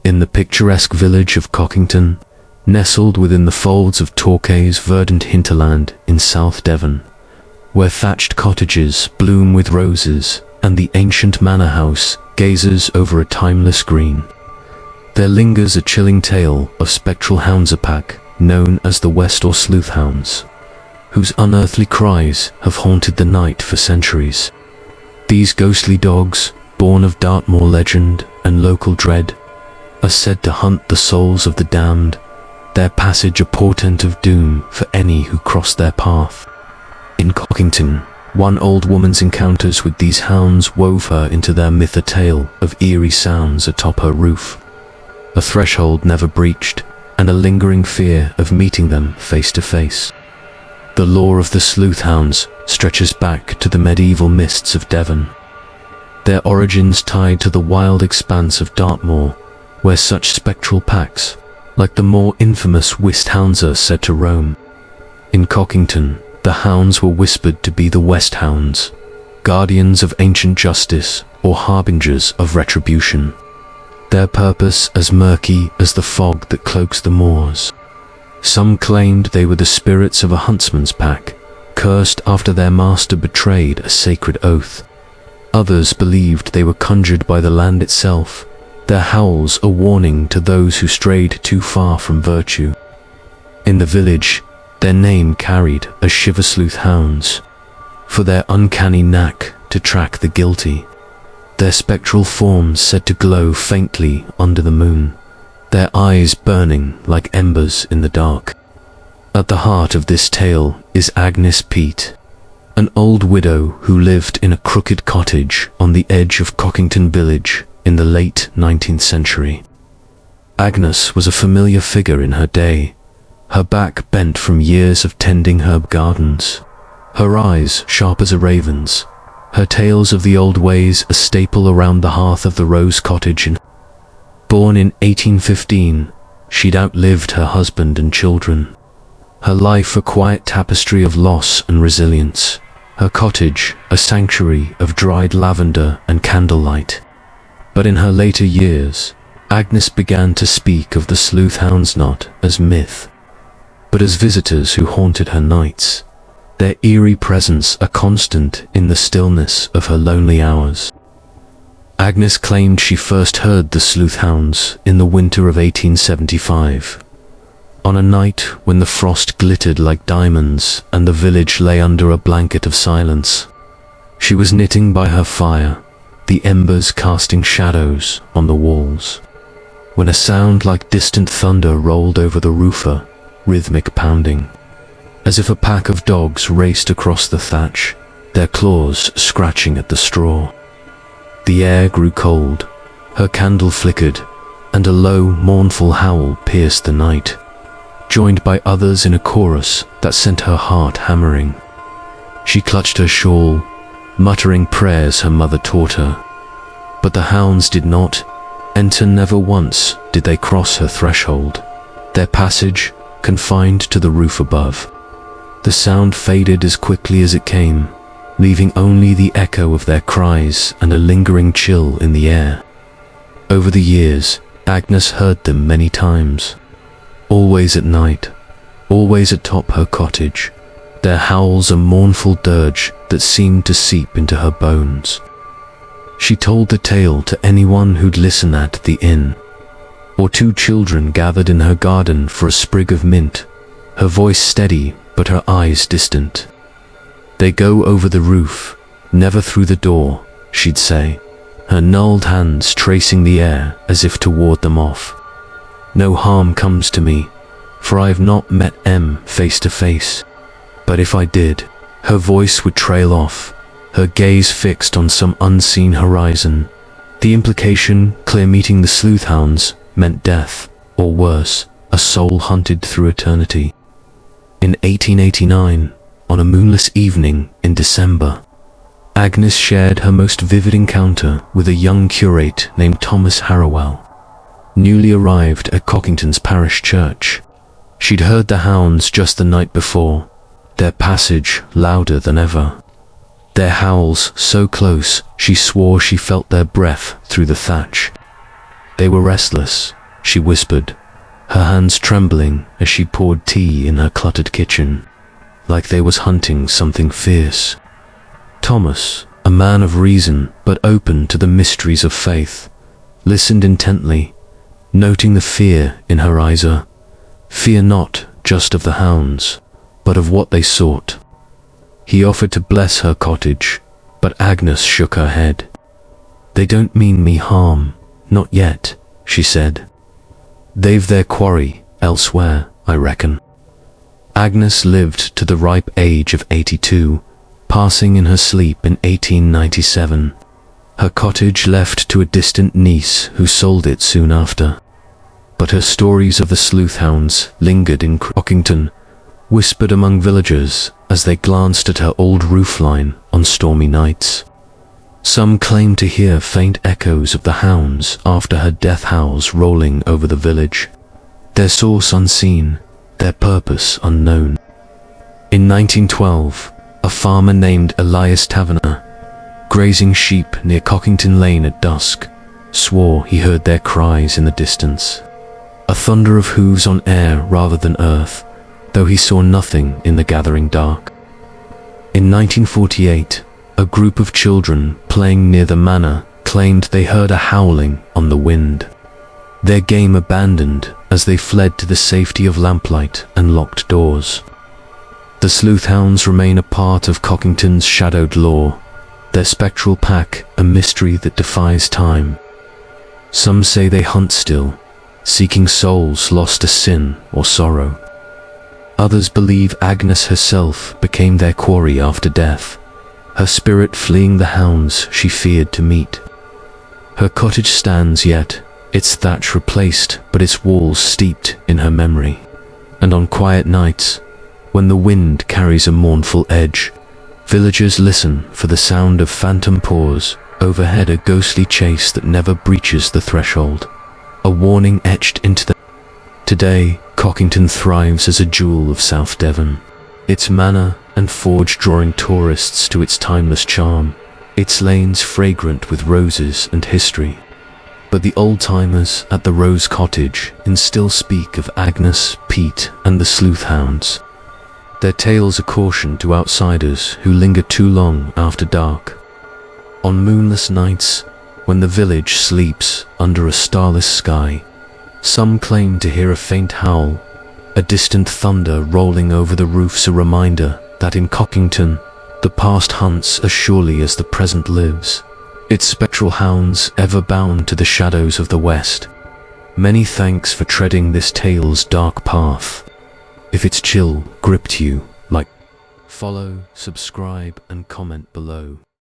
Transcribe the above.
In the picturesque village of Cockington, nestled within the folds of Torquay's verdant hinterland in South Devon, where thatched cottages bloom with roses and the ancient manor house gazes over a timeless green, there lingers a chilling tale of spectral hounds, a pack known as the West or Sleuth Hounds, whose unearthly cries have haunted the night for centuries. These ghostly dogs, born of Dartmoor legend and local dread, are said to hunt the souls of the damned, their passage a portent of doom for any who cross their path. In Cockington, one old woman's encounters with these hounds wove her into their myth, a tale of eerie sounds atop her roof, a threshold never breached, and a lingering fear of meeting them face to face. The lore of the Sleuth Hounds stretches back to the medieval mists of Devon, their origins tied to the wild expanse of Dartmoor, where such spectral packs, like the more infamous West Hounds, are said to roam. In Cockington, the hounds were whispered to be the West Hounds, guardians of ancient justice or harbingers of retribution, their purpose as murky as the fog that cloaks the moors. Some claimed they were the spirits of a huntsman's pack, cursed after their master betrayed a sacred oath. Others believed they were conjured by the land itself, their howls a warning to those who strayed too far from virtue. In the village, their name carried a shiver, Sleuth Hounds, for their uncanny knack to track the guilty, their spectral forms said to glow faintly under the moon, their eyes burning like embers in the dark. At the heart of this tale is Agnes Peat, an old widow who lived in a crooked cottage on the edge of Cockington village in the late 19th century. Agnes was a familiar figure in her day, her back bent from years of tending herb gardens, her eyes sharp as a raven's, her tales of the old ways a staple around the hearth of the Rose Cottage. Born in 1815, she'd outlived her husband and children, her life a quiet tapestry of loss and resilience, her cottage a sanctuary of dried lavender and candlelight. But in her later years, Agnes began to speak of the Sleuth Hounds not as myth, but as visitors who haunted her nights, their eerie presence a constant in the stillness of her lonely hours. Agnes claimed she first heard the Sleuth Hounds in the winter of 1875, on a night when the frost glittered like diamonds and the village lay under a blanket of silence. She was knitting by her fire, the embers casting shadows on the walls, when a sound like distant thunder rolled over the roof, a rhythmic pounding, as if a pack of dogs raced across the thatch, their claws scratching at the straw. The air grew cold, her candle flickered, and a low, mournful howl pierced the night, joined by others in a chorus that sent her heart hammering. She clutched her shawl, muttering prayers her mother taught her, but the hounds did not enter. Never once did they cross her threshold, their passage confined to the roof above. The sound faded as quickly as it came, leaving only the echo of their cries and a lingering chill in the air. Over the years, Agnes heard them many times, always at night, always atop her cottage, their howls a mournful dirge that seemed to seep into her bones. She told the tale to anyone who'd listen at the inn, or two children gathered in her garden for a sprig of mint, her voice steady but her eyes distant. "They go over the roof, never through the door," she'd say, her gnarled hands tracing the air as if to ward them off. "No harm comes to me, for I have not met M face to face. But if I did," her voice would trail off, her gaze fixed on some unseen horizon. The implication clear: meeting the Sleuth Hounds meant death, or worse, a soul hunted through eternity. In 1889, on a moonless evening in December, Agnes shared her most vivid encounter with a young curate named Thomas Harrowell, newly arrived at Cockington's parish church. She'd heard the hounds just the night before, their passage louder than ever, their howls so close she swore she felt their breath through the thatch. They were restless, she whispered, her hands trembling as she poured tea in her cluttered kitchen, like they was hunting something fierce. Thomas, a man of reason but open to the mysteries of faith, listened intently, noting the fear in her eyes. Fear not just of the hounds, but of what they sought. He offered to bless her cottage, but Agnes shook her head. They don't mean me harm, not yet, she said. They've their quarry elsewhere, I reckon. Agnes lived to the ripe age of 82, passing in her sleep in 1897. Her cottage left to a distant niece who sold it soon after. But her stories of the Sleuth Hounds lingered in Cockington, whispered among villagers as they glanced at her old roofline on stormy nights. Some claimed to hear faint echoes of the hounds after her death howls rolling over the village, their source unseen, their purpose unknown. In 1912, a farmer named Elias Taverner, grazing sheep near Cockington Lane at dusk, swore he heard their cries in the distance, a thunder of hooves on air rather than earth, though he saw nothing in the gathering dark. In 1948, a group of children playing near the manor claimed they heard a howling on the wind, their game abandoned as they fled to the safety of lamplight and locked doors. The Sleuth Hounds remain a part of Cockington's shadowed lore, their spectral pack a mystery that defies time. Some say they hunt still, seeking souls lost to sin or sorrow. Others believe Agnes herself became their quarry after death, her spirit fleeing the hounds she feared to meet. Her cottage stands yet, its thatch replaced but its walls steeped in her memory. And on quiet nights, when the wind carries a mournful edge, villagers listen for the sound of phantom paws, overhead a ghostly chase that never breaches the threshold, a warning etched into the... Today, Cockington thrives as a jewel of South Devon, its manor and forge drawing tourists to its timeless charm, its lanes fragrant with roses and history. But the old-timers at the Rose Cottage still speak of Agnes, Pete, and the Sleuth Hounds. Their tales a caution to outsiders who linger too long after dark. On moonless nights, when the village sleeps under a starless sky, some claim to hear a faint howl, a distant thunder rolling over the roofs, a reminder that in Cockington, the past hunts as surely as the present lives, its spectral hounds ever bound to the shadows of the west. Many thanks for treading this tale's dark path. If its chill gripped you, follow, subscribe, and comment below.